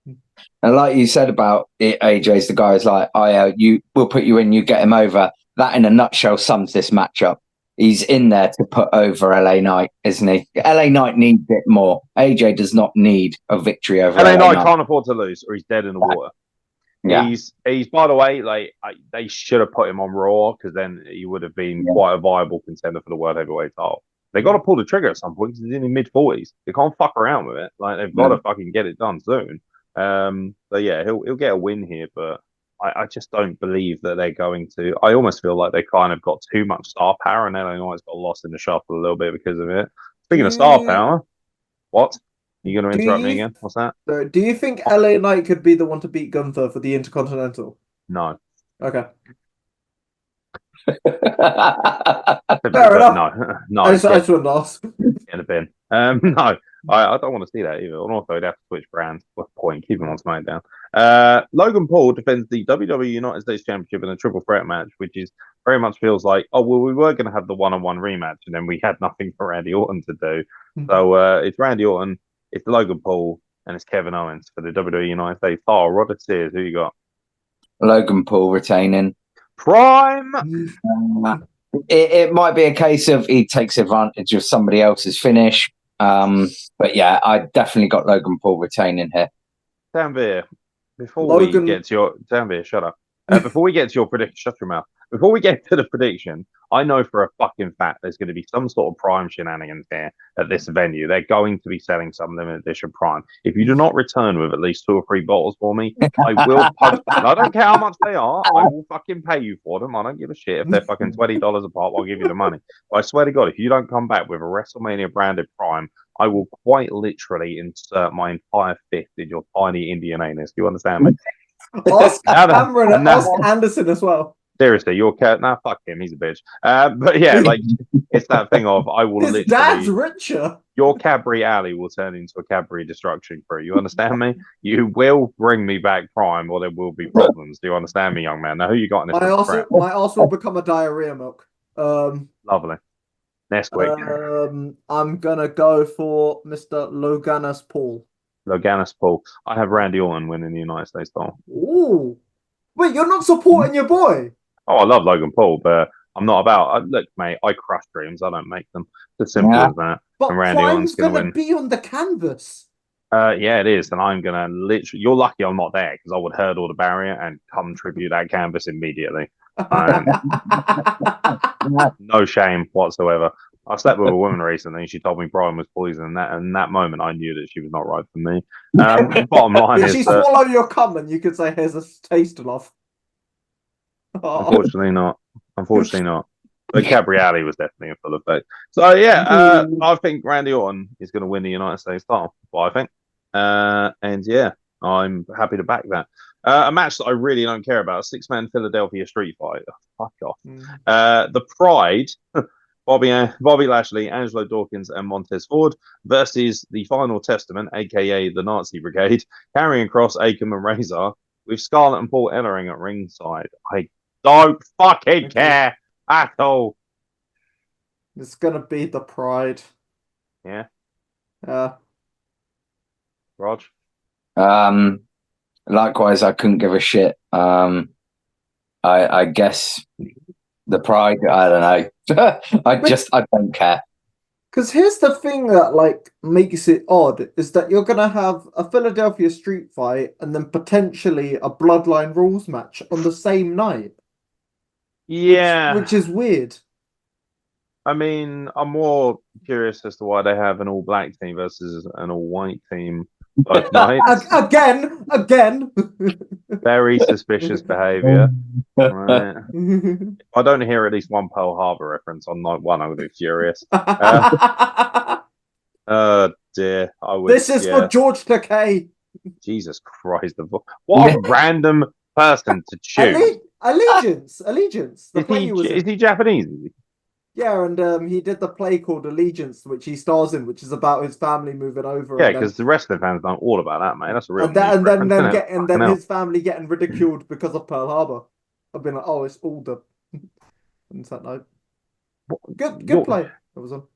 Speaker 3: And like you said about it, AJ's the guy who's like, we'll put you in, you get him over. That in a nutshell sums this matchup. He's in there to put over LA Knight, isn't he? LA Knight needs it more. AJ does not need a victory over LA Knight.
Speaker 1: Can't afford to lose, or he's dead in the water. Yeah. He's by the way, they should have put him on Raw because then he would have been quite a viable contender for the World Heavyweight title. They got to pull the trigger at some point because he's in his mid-40s. They can't fuck around with it. Like they've got to fucking get it done soon. So yeah, he'll get a win here, but I just don't believe that they're going to. I almost feel like they kind of got too much star power, and LA Knight's got lost in the shuffle a little bit because of it. Speaking of star power, what? You going to interrupt me again? What's that?
Speaker 2: Do you think LA Knight could be the one to beat Gunther for the Intercontinental?
Speaker 1: No.
Speaker 2: Okay.
Speaker 1: Fair enough. No.
Speaker 2: I just wanted to ask.
Speaker 1: In a bin. No, I don't want to see that either. And also, they'd have to switch brands. What's the point? Keep him on SmackDown. Logan Paul defends the WWE United States Championship in a triple threat match, which is very much feels like, we were going to have the one-on-one rematch, and then we had nothing for Randy Orton to do. So it's Randy Orton, it's Logan Paul, and it's Kevin Owens for the WWE United States title. Robert Sears, who you got?
Speaker 3: Logan Paul retaining.
Speaker 1: Prime.
Speaker 3: It might be a case of he takes advantage of somebody else's finish. But yeah, I definitely got Logan Paul retaining here.
Speaker 1: Tanvir, before we get to your Tanvir, shut up. Before we get to your prediction, shut your mouth. Before we get to the prediction, I know for a fucking fact there's going to be some sort of Prime shenanigans here at this venue. They're going to be selling some limited edition Prime. If you do not return with at least 2 or 3 bottles for me, I will punch them. I don't care how much they are. I will fucking pay you for them. I don't give a shit if they're fucking $20 a pop. I'll give you the money. But I swear to God, if you don't come back with a WrestleMania branded Prime, I will quite literally insert my entire fist in your tiny Indian anus. Do you understand me?
Speaker 2: Ask Cameron and ask Anderson as well.
Speaker 1: Seriously, your cat. Nah, fuck him. He's a bitch. But yeah, it's that thing of I will literally.
Speaker 2: Dad's richer.
Speaker 1: Your Cadbury Alley will turn into a Cadbury Destruction Crew. You understand me? You will bring me back Prime, or there will be problems. Do you understand me, young man? Now, who you got in this?
Speaker 2: My arse will become a diarrhea milk.
Speaker 1: Lovely. Nesquik.
Speaker 2: I'm gonna go for Mr. Loganus Paul.
Speaker 1: Loganus Paul. I have Randy Orton winning the United States title.
Speaker 2: Ooh. Wait, you're not supporting your boy?
Speaker 1: Oh, I love Logan Paul, but I'm not about. Look, mate, I crush dreams. I don't make them. It's as simple as that.
Speaker 2: But
Speaker 1: and Randy
Speaker 2: Prime's going to be on the canvas.
Speaker 1: Yeah, it is. And I'm going to literally. You're lucky I'm not there because I would hurdle the barrier and come tribute that canvas immediately. No shame whatsoever. I slept with a woman recently and she told me Brian was poisoned. And that moment, I knew that she was not right for me. Bottom line is.
Speaker 2: Did she swallow your cum and you could say, here's a taste of?
Speaker 1: Unfortunately not. But Cabriale was definitely a full effect. So yeah, I think Randy Orton is going to win the United States title. What I think, and yeah, I'm happy to back that. A match that I really don't care about: a 6-man Philadelphia street fight. Oh, fuck off. The Pride Bobby Lashley, Angelo Dawkins, and Montez Ford versus the Final Testament, aka the Nazi Brigade, Karrion Kross, Akam, and Razor, with Scarlett and Paul Ellering at ringside. I don't fucking care at all.
Speaker 2: It's gonna be the Pride.
Speaker 1: Yeah.
Speaker 2: Yeah.
Speaker 1: Rog?
Speaker 3: Likewise, I couldn't give a shit. I guess the Pride, I don't know. I don't care.
Speaker 2: Because here's the thing that like makes it odd is that you're gonna have a Philadelphia street fight and then potentially a Bloodline rules match on the same night.
Speaker 1: Yeah.
Speaker 2: Which is weird.
Speaker 1: I mean, I'm more curious as to why they have an all-black team versus an all-white team both nights.
Speaker 2: Again.
Speaker 1: Very suspicious behavior. Right. I don't hear at least one Pearl Harbor reference on night one. I would be furious. Oh dear.
Speaker 2: This is for George Takei.
Speaker 1: Jesus Christ. What a random person to choose.
Speaker 2: Allegiance.
Speaker 1: Is he Japanese?
Speaker 2: Yeah, and he did the play called Allegiance, which he stars in, which is about his family moving over.
Speaker 1: Yeah, because the wrestling fans know all about that, mate. That's a real.
Speaker 2: And then his family getting ridiculed because of Pearl Harbor. I've been like, oh, it's all the. And that night. Good play. That was on.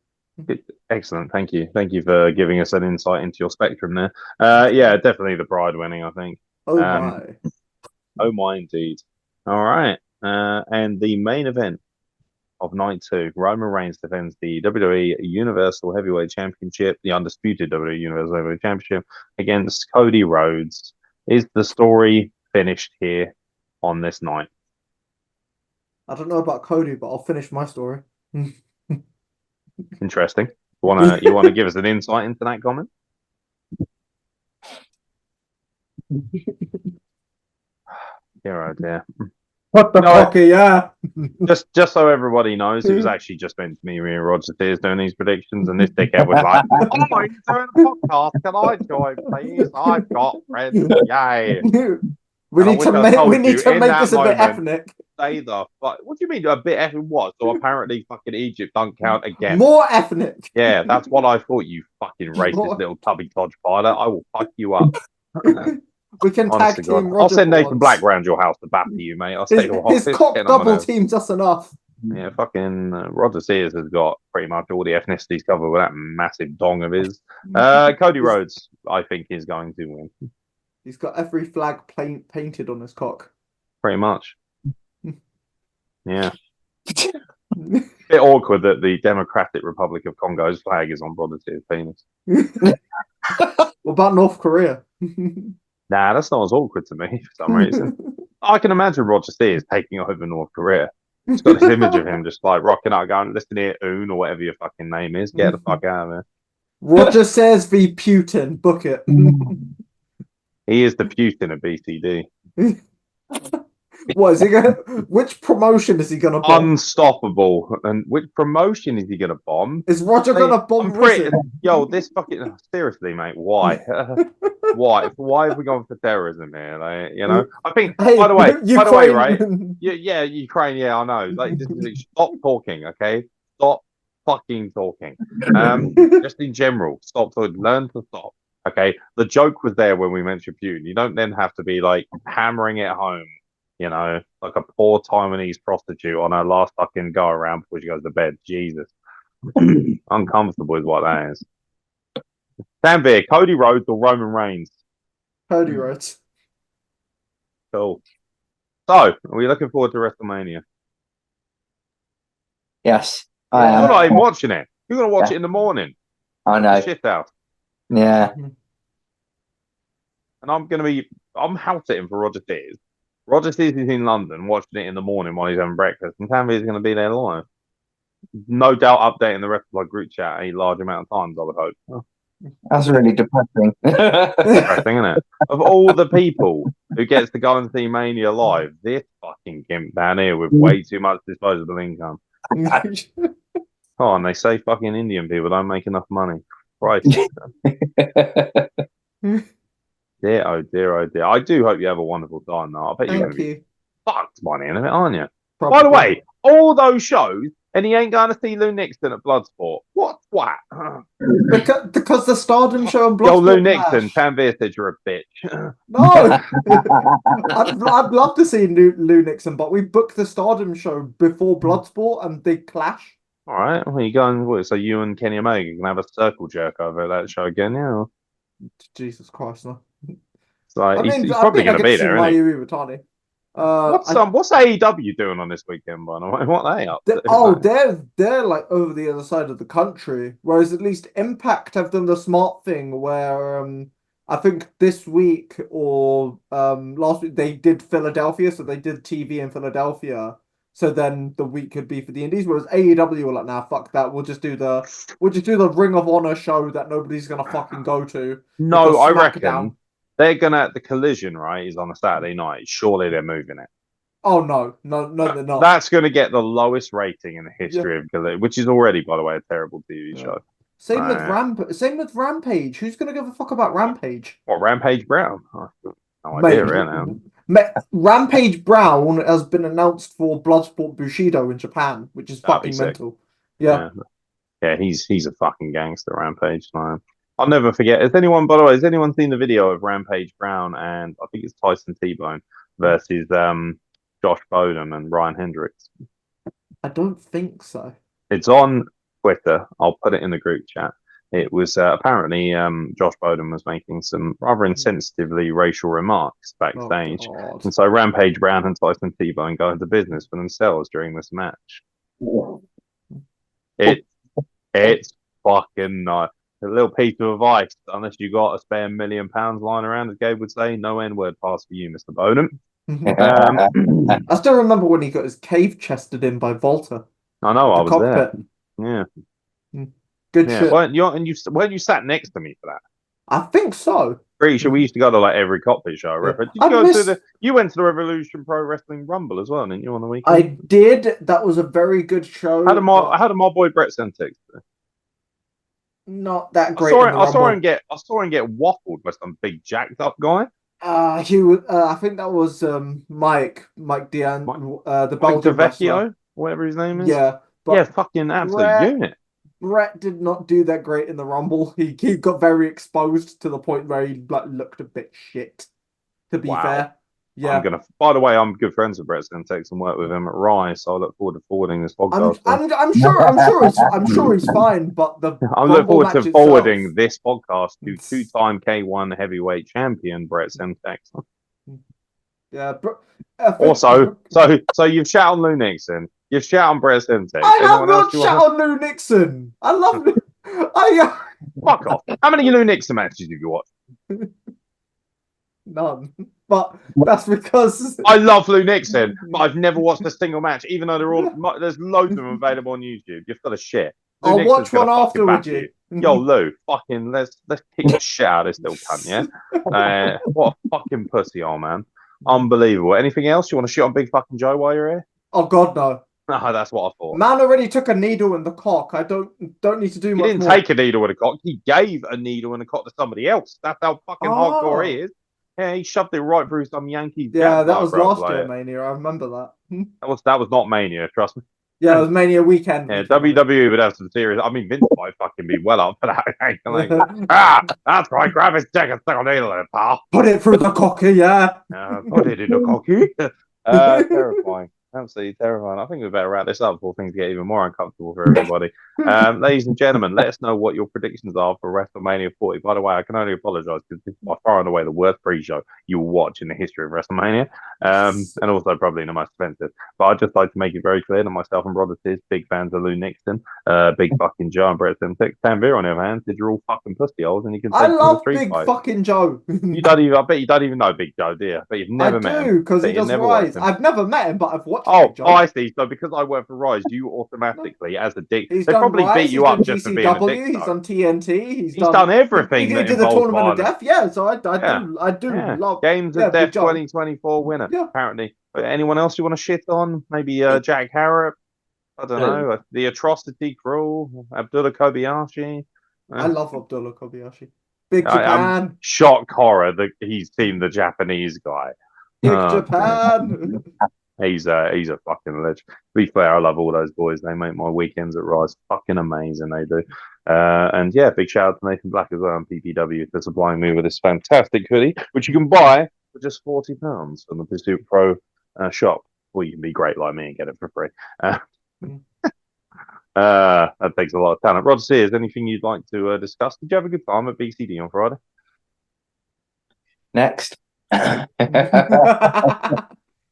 Speaker 1: Excellent, thank you for giving us an insight into your spectrum there. Yeah, definitely the Pride winning, I think. Oh my, indeed. All right, and the main event of night 2, Roman Reigns defends the WWE Universal Heavyweight Championship, the undisputed WWE Universal Heavyweight Championship, against Cody Rhodes. Is the story finished here on this night?
Speaker 2: I don't know about Cody, but I'll finish my story.
Speaker 1: Interesting. You wanna give us an insight into that comment? Dear, oh dear.
Speaker 2: What the fuck, yeah.
Speaker 1: Just so everybody knows, it was actually just meant to me and Roger Tears doing these predictions, and this dickhead was like, "Oh, you're doing a podcast? Can I join, please? I've got friends, yay!"
Speaker 2: We need to make this a bit ethnic.
Speaker 1: Say the fuck. What do you mean a bit ethnic? What? So apparently, fucking Egypt don't count again.
Speaker 2: More ethnic.
Speaker 1: Yeah, that's what I thought. You fucking racist little tubby Dodge pilot. I will fuck you up.
Speaker 2: We can tag team Roger.
Speaker 1: I'll send Nathan Black round your house to batter you, mate. I'll say
Speaker 2: his cock double teams us enough.
Speaker 1: Yeah, fucking Roger Sears has got pretty much all the ethnicities covered with that massive dong of his. Cody Rhodes, I think, is going to win.
Speaker 2: He's got every flag painted on his cock.
Speaker 1: Pretty much. Yeah. Bit awkward that the Democratic Republic of Congo's flag is on Roger Sears' penis.
Speaker 2: What about North Korea?
Speaker 1: Nah, that's not as awkward to me for some reason. I can imagine Roger Sears taking over North Korea. It's got this image of him just like rocking out, going, "Listen here, Un," or whatever your fucking name is. Get the fuck out of here.
Speaker 2: Roger says v Putin. Book it.
Speaker 1: He is the Putin of BCD.
Speaker 2: What is he going? Which promotion is he going to bomb?
Speaker 1: Unstoppable. And which promotion is he going to bomb?
Speaker 2: Is Roger going to bomb?
Speaker 1: Yo, this fucking seriously, mate. Why? Why? Why have we gone for terrorism here? Like, you know, I think.
Speaker 2: Hey,
Speaker 1: by the way, right? Yeah, Ukraine. Yeah, I know. Like, just stop talking, okay? Stop fucking talking. Just in general, stop talking. Learn to stop. Okay. The joke was there when we mentioned Putin. You don't then have to be like hammering it home. You know, like a poor Taiwanese prostitute on her last fucking go around before she goes to bed. Jesus. Uncomfortable is what that is. Tanvir, Cody Rhodes or Roman Reigns?
Speaker 2: Cody Rhodes.
Speaker 1: Cool. So, are we looking forward to WrestleMania?
Speaker 3: Yes.
Speaker 1: I am. You're not even watching it. You're going to watch it in the morning.
Speaker 3: I know.
Speaker 1: Shift out.
Speaker 3: Yeah.
Speaker 1: And I'm house sitting for Roger Sears. Roger Sears is in London watching it in the morning while he's having breakfast, and Tanvir is going to be there live. No doubt updating the rest of our group chat a large amount of times, I would hope.
Speaker 3: That's really depressing.
Speaker 1: Depressing, isn't it? Of all the people who gets to go and see Mania live, this fucking gimp down here with way too much disposable income. Oh, and they say fucking Indian people don't make enough money. Christ. Dear, oh dear, oh dear. I do hope you have a wonderful time, though. I bet you're going to be fucked by the end of it, aren't you?
Speaker 2: Probably.
Speaker 1: By the way, all those shows And he ain't going to see Lou Nixon at Bloodsport. What?
Speaker 2: Because the Stardom show and
Speaker 1: Yo, Lou
Speaker 2: Bloodsport
Speaker 1: Nixon,
Speaker 2: clash.
Speaker 1: Tanvir said you're a bitch.
Speaker 2: No, I'd love to see Lou Nixon, but we booked the Stardom show before Bloodsport and they clash.
Speaker 1: All right, well, you going? So you and Kenny Omega can have a circle jerk over that show again, yeah?
Speaker 2: Jesus Christ, no.
Speaker 1: So he's
Speaker 2: I
Speaker 1: probably
Speaker 2: mean,
Speaker 1: going
Speaker 2: I
Speaker 1: to
Speaker 2: get
Speaker 1: be
Speaker 2: to see
Speaker 1: there, isn't he?
Speaker 2: Mayu Iwatani.
Speaker 1: What's AEW doing on this weekend, by the way? What are they up to?
Speaker 2: They're like over the other side of the country, whereas at least Impact have done the smart thing where I think this week or last week they did Philadelphia, so they did TV in Philadelphia. So then the week could be for the Indies, whereas AEW were like, nah, fuck that. We'll just do the Ring of Honor show that nobody's gonna fucking go to.
Speaker 1: No, I reckon they're gonna. The Collision, right, is on a Saturday night. Surely they're moving it.
Speaker 2: Oh no, they're not.
Speaker 1: That's going to get the lowest rating in the history of Collision, which is already, by the way, a terrible TV show.
Speaker 2: Same with Rampage. Who's gonna give a fuck about Rampage?
Speaker 1: What, Rampage Brown? No idea, really.
Speaker 2: Rampage Brown has been announced for Bloodsport Bushido in Japan, which is fucking mental. Yeah,
Speaker 1: he's a fucking gangster, Rampage. I'll never forget. By the way, has anyone seen the video of Rampage Brown and I think it's Tyson T-Bone versus Josh Bowden and Ryan Hendricks?
Speaker 2: I don't think so.
Speaker 1: It's on Twitter. I'll put it in the group chat. It was apparently Josh Bowden was making some rather insensitively racial remarks backstage. And so Rampage Brown and Tyson T-Bone go into business for themselves during this match. It's fucking nice. A little piece of advice, unless you got a spare £1 million lying around, as Gabe would say, no N-word pass for you, Mr. Bowden.
Speaker 2: I still remember when he got his cave chested in by Volta.
Speaker 1: I know, I was cockpit. There. Yeah.
Speaker 2: Good shit.
Speaker 1: Weren't you sat next to me for that?
Speaker 2: I think so.
Speaker 1: Pretty sure we used to go to like every cockpit show. You went to the Revolution Pro Wrestling Rumble as well, didn't you, on the weekend?
Speaker 2: I did. That was a very good show.
Speaker 1: How did my boy Brett Sentex do?
Speaker 2: Not that great.
Speaker 1: I saw him get waffled by some big jacked up guy.
Speaker 2: He was. I think that was Mike Dian, the Belgian wrestler,
Speaker 1: whatever his name is.
Speaker 2: Yeah,
Speaker 1: fucking absolute unit.
Speaker 2: Brett did not do that great in the Rumble. He got very exposed to the point where he looked a bit shit. To be fair, yeah.
Speaker 1: By the way, I'm good friends with Brett Sentex and work with him at Rise, so I look forward to forwarding this podcast.
Speaker 2: I'm sure he's fine, but
Speaker 1: I look forward to forwarding this podcast to two-time K1 heavyweight champion Brett Sentex.
Speaker 2: Yeah,
Speaker 1: also, so you've shot on Lou Nixon, you've shot on Brett Sentex.
Speaker 2: I have not shot on Lou Nixon. I love Lou.
Speaker 1: Fuck off. How many Lou Nixon matches have you watched?
Speaker 2: None. But that's because
Speaker 1: I love Lou Nixon, but I've never watched a single match, even though there's loads of them available on YouTube. You're full of shit.
Speaker 2: I'll watch one afterwards.
Speaker 1: Yo, Lou, fucking let's kick the shit out of this little cunt, yeah? What a fucking pussy, old man. Unbelievable. Anything else? You want to shit on Big fucking Joe while you're here?
Speaker 2: Oh God, no.
Speaker 1: No, that's what I thought.
Speaker 2: Man already took a needle in the cock. I don't need to do much more.
Speaker 1: He didn't take a needle in a cock. He gave a needle in a cock to somebody else. That's how fucking hardcore he is. Yeah, he shoved it right through some Yankees.
Speaker 2: Yeah, that was last year Mania. I remember that.
Speaker 1: That was not Mania, trust me.
Speaker 2: Yeah, it was Mania weekend.
Speaker 1: Yeah, WWE would have some serious. I mean, Vince might fucking be well up for that. That's right. Grab his dick and stick a needle in it, pal.
Speaker 2: Put it through the cocky, yeah.
Speaker 1: Put it in the cocky. Terrifying. Absolutely terrifying. I think we better wrap this up before things get even more uncomfortable for everybody. Ladies and gentlemen, let us know what your predictions are for WrestleMania 40. By the way, I can only apologise because this is by far and away the worst pre-show you will watch in the history of WrestleMania, and also probably the most expensive. But I'd just like to make it very clear that myself and Brother Tiz, big fans of Lou Nixon, big fucking Joe and Brett Sentex. Tanvir, on the other hand, said you're all fucking pussy holes and you can.
Speaker 2: I love Big fucking Joe.
Speaker 1: I bet you don't even know Big Joe, do you? But you've never met him.
Speaker 2: I do, because he does Rise. I've never met him, but I've watched
Speaker 1: Big Joe. I see. So because I work for Rise, you automatically, as a dick, they probably beat you up just for being a dick.
Speaker 2: He's done TNT. He's
Speaker 1: done everything.
Speaker 2: He did the Tournament of Death. Yeah, so I do love
Speaker 1: Games of Death 2024 winner. Yeah. Apparently. But anyone else you want to shit on? Maybe Jack Harrop. I don't know. The Atrocity Crew. Abdullah Kobayashi.
Speaker 2: I love Abdullah Kobayashi. Big Japan.
Speaker 1: Shock horror that he's seen the Japanese guy.
Speaker 2: Big Japan.
Speaker 1: He's a fucking legend. To be fair, I love all those boys. They make my weekends at Rise fucking amazing. They do. And yeah, big shout out to Nathan Black as well and PPW for supplying me with this fantastic hoodie, which you can buy for just £40 from the Pursuit Pro shop. Or you can be great like me and get it for free. That takes a lot of talent. Rod Sears, anything you'd like to discuss? Did you have a good time at BCD on Friday?
Speaker 3: Next.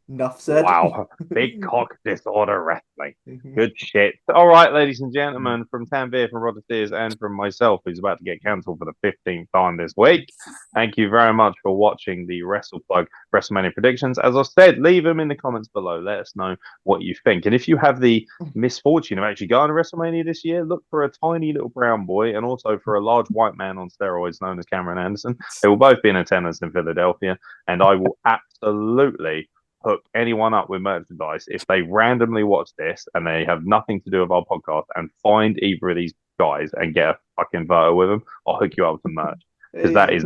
Speaker 2: Enough said.
Speaker 1: Wow, big cock disorder wrestling. Good shit. All right, ladies and gentlemen, from Tanvir, from Roger Sears, and from myself, who's about to get cancelled for the 15th time this week. Thank you very much for watching the Wrestle Plug Wrestlemania predictions. As I said, leave them in the comments below. Let us know what you think. And if you have the misfortune of actually going to WrestleMania this year, look for a tiny little brown boy and also for a large white man on steroids known as Cameron Anderson. They will both be in attendance in Philadelphia, and I will absolutely hook anyone up with merchandise if they randomly watch this and they have nothing to do with our podcast and find either of these guys and get a fucking photo with them. I'll hook you up with merch because that is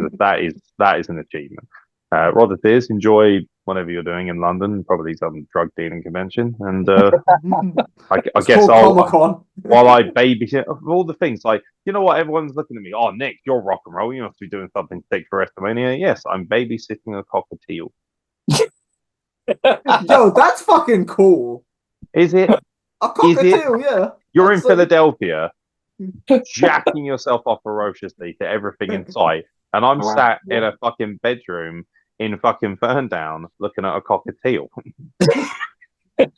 Speaker 1: an achievement. Roger Sears, enjoy whatever you're doing in London, probably some drug dealing convention, and I guess while I babysit of all the things, like, you know what, everyone's looking at me. Oh, Nick, you're rock and roll. You must be doing something sick for WrestleMania. Yes, I'm babysitting a cockatiel.
Speaker 2: Yo, that's fucking cool.
Speaker 1: Is it?
Speaker 2: A cockatiel, yeah.
Speaker 1: You're in Philadelphia, jacking yourself off ferociously to everything in sight, and I'm sat in a fucking bedroom in fucking Ferndown looking at a cockatiel.
Speaker 2: I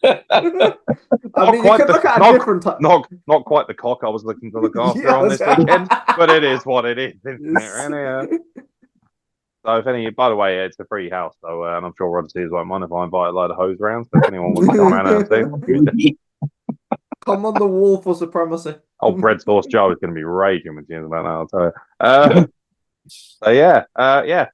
Speaker 2: mean, you could look at a different type.
Speaker 1: Not quite the cock I was looking to look after on this weekend, but it is what it is, isn't it? So if any, by the way, it's a free house, so and I'm sure Roger Sears won't mind if I invite a load of hoes around. So if anyone wants to come around and see,
Speaker 2: come on the wall for supremacy.
Speaker 1: Oh, Bread Sauce Joe is going to be raging with you about that, I'll tell you. So yeah,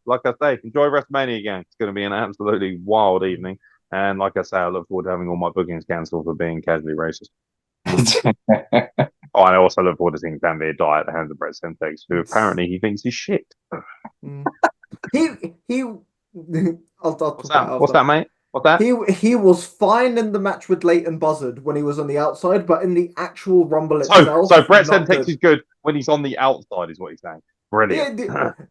Speaker 1: like I say, enjoy WrestleMania again. It's going to be an absolutely wild evening, and like I say, I look forward to having all my bookings cancelled for being casually racist. Oh, and I also look forward to seeing Tanvir die at the hands of Brett Sentex, who apparently he thinks he's shit.
Speaker 2: What's
Speaker 1: that, mate? What's that?
Speaker 2: He was fine in the match with Leighton Buzzard when he was on the outside, but in the actual Rumble itself,
Speaker 1: so Brett Sentex is good when he's on the outside, is what he's saying. Brilliant.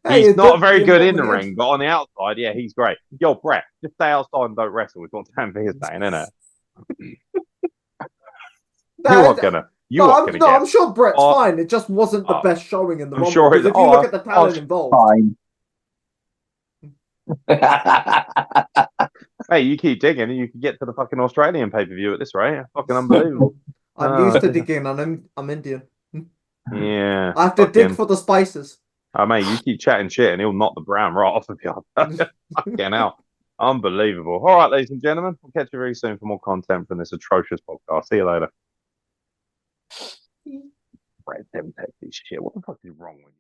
Speaker 2: Hey,
Speaker 1: he's not very good in the ring, but on the outside, yeah, he's great. Yo, Brett, just stay outside and don't wrestle with what Tanvir's saying, innit?
Speaker 2: I'm sure Brett's fine. It just wasn't the best showing in the Rumble.
Speaker 1: Sure
Speaker 2: if you look at the talent involved,
Speaker 3: fine.
Speaker 1: Hey, you keep digging and you can get to the fucking Australian pay-per-view at this rate. Fucking unbelievable.
Speaker 2: I'm used to digging and I'm Indian.
Speaker 1: Yeah.
Speaker 2: I have to dig for the spices.
Speaker 1: Oh, mate, you keep chatting shit and he'll knock the brown right off of you. Fucking hell. Unbelievable. All right, ladies and gentlemen, we'll catch you very soon for more content from this atrocious podcast. See you later. Brett, shit. What the fuck is wrong with you?